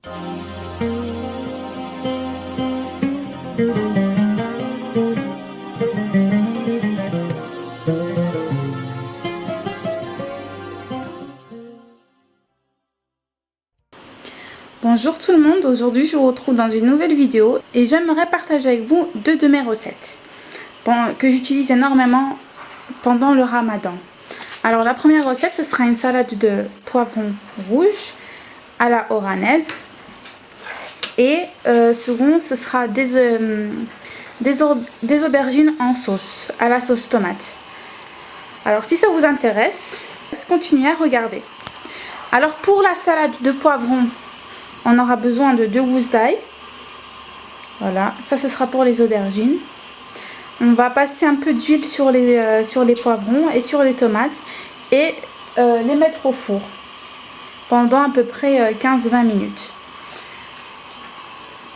Bonjour tout le monde, aujourd'hui je vous retrouve dans une nouvelle vidéo et j'aimerais partager avec vous deux de mes recettes que j'utilise énormément pendant le ramadan. Alors la première recette, ce sera une salade de poivrons rouges à la oranaise et second, ce sera des aubergines en sauce, à la sauce tomate. Alors si ça vous intéresse, continuez à regarder. Alors pour la salade de poivrons, on aura besoin de 2 gousses d'ail. Voilà, ça ce sera pour les aubergines. On va passer un peu d'huile sur les poivrons et sur les tomates et les mettre au four pendant à peu près 15-20 minutes.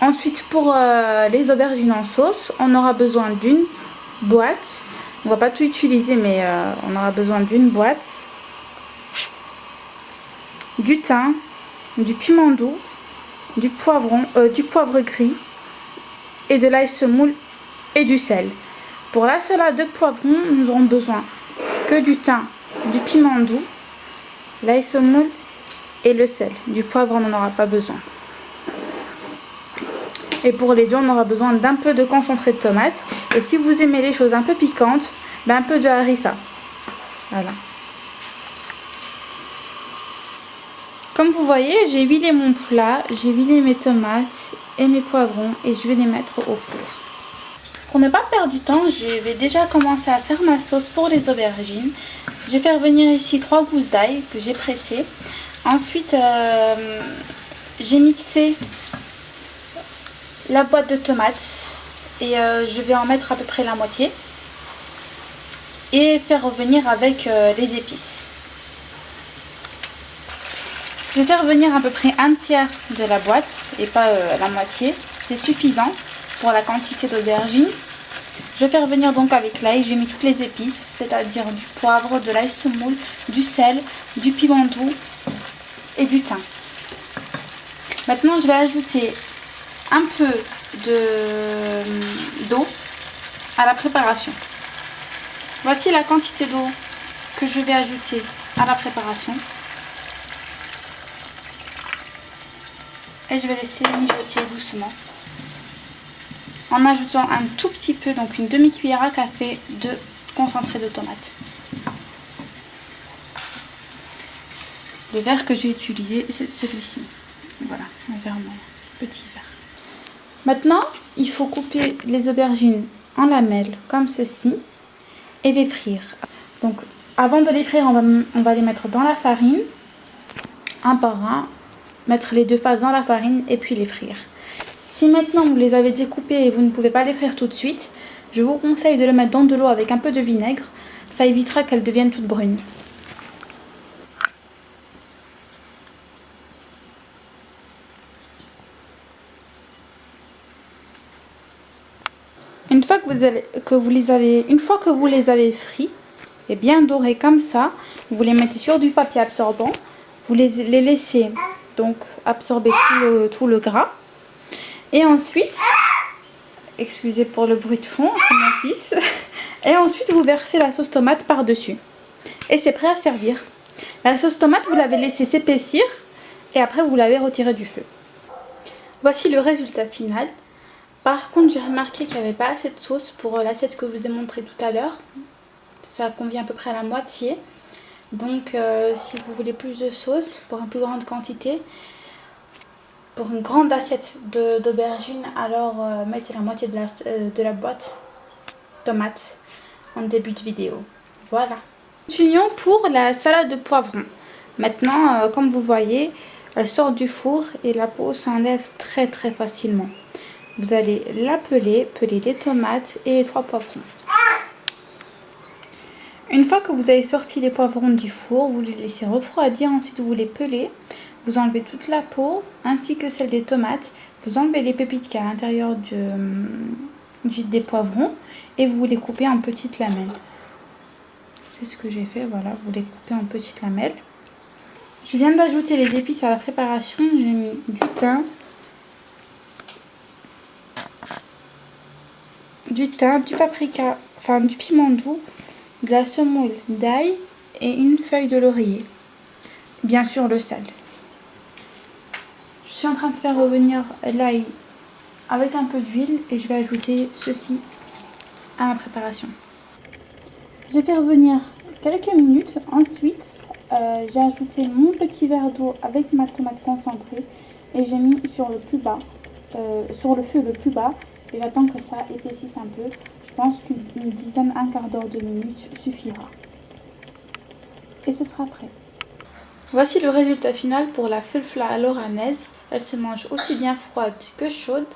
Ensuite pour les aubergines en sauce, on aura besoin d'une boîte. On va pas tout utiliser mais on aura besoin d'une boîte. Du thym, du piment doux, du poivre gris et de l'ail semoule et du sel. Pour la salade de poivrons, nous aurons besoin que du thym, du piment doux, l'ail semoule et le sel. Du poivre, on n'en aura pas besoin. Et pour les deux, on aura besoin d'un peu de concentré de tomate. Et si vous aimez les choses un peu piquantes, un peu de harissa. Voilà. Comme vous voyez, j'ai huilé mon plat, j'ai huilé mes tomates et mes poivrons et je vais les mettre au four. Pour ne pas perdre du temps, je vais déjà commencer à faire ma sauce pour les aubergines. Je vais faire venir ici 3 gousses d'ail que j'ai pressées. Ensuite, j'ai mixé la boîte de tomates et je vais en mettre à peu près la moitié et faire revenir avec les épices. Je vais faire venir à peu près un tiers de la boîte et pas la moitié. C'est suffisant pour la quantité d'aubergines. Je vais faire venir donc avec l'ail. J'ai mis toutes les épices, c'est-à-dire du poivre, de l'ail semoule, du sel, du piment doux et du thym. Maintenant, je vais ajouter un peu d'eau à la préparation. Voici la quantité d'eau que je vais ajouter à la préparation. Et je vais laisser mijoter doucement en ajoutant un tout petit peu, donc une demi-cuillère à café de concentré de tomate. Le verre que j'ai utilisé, c'est celui-ci. Voilà, un verre moyen, petit verre. Maintenant, il faut couper les aubergines en lamelles comme ceci et les frire. Donc, avant de les frire, on va les mettre dans la farine, un par un. Mettre les deux faces dans la farine et puis les frire. Si maintenant vous les avez découpés et vous ne pouvez pas les frire tout de suite, je vous conseille de les mettre dans de l'eau avec un peu de vinaigre. Ça évitera qu'elles deviennent toutes brunes. Une fois que vous les avez frits et bien dorés comme ça, vous les mettez sur du papier absorbant. Vous les laissez donc absorber tout le gras. Et ensuite, excusez pour le bruit de fond, c'est mon fils. Et ensuite, vous versez la sauce tomate par-dessus. Et c'est prêt à servir. La sauce tomate, vous l'avez laissée s'épaissir et après, vous l'avez retirée du feu. Voici le résultat final. Par contre, j'ai remarqué qu'il n'y avait pas assez de sauce pour l'assiette que je vous ai montré tout à l'heure. Ça convient à peu près à la moitié. Donc si vous voulez plus de sauce pour une plus grande quantité, pour une grande assiette d'aubergines, alors mettez la moitié de la boîte tomate en début de vidéo. Voilà. Continuons pour la salade de poivrons. Maintenant, comme vous voyez, elle sort du four et la peau s'enlève très très facilement. Vous allez la peler les tomates et les 3 poivrons. Une fois que vous avez sorti les poivrons du four, vous les laissez refroidir, ensuite vous les pelez. Vous enlevez toute la peau ainsi que celle des tomates. Vous enlevez les pépites qui est à l'intérieur des poivrons et vous les coupez en petites lamelles. C'est ce que j'ai fait, voilà, vous les coupez en petites lamelles. Je viens d'ajouter les épices à la préparation. J'ai mis du thym, du paprika, enfin du piment doux, de la semoule d'ail et une feuille de laurier. Bien sûr le sel. Je suis en train de faire revenir l'ail avec un peu d'huile et je vais ajouter ceci à ma préparation. Je vais faire revenir quelques minutes. Ensuite, j'ai ajouté mon petit verre d'eau avec ma tomate concentrée et j'ai mis sur le plus bas, sur le feu le plus bas, et j'attends que ça épaississe un peu. Je pense qu'une dizaine, un quart d'heure de minutes suffira. Et ce sera prêt. Voici le résultat final pour la felfla à l'oranaise. Elle se mange aussi bien froide que chaude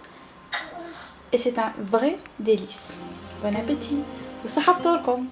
et c'est un vrai délice. Bon appétit. وصحة فطوركم.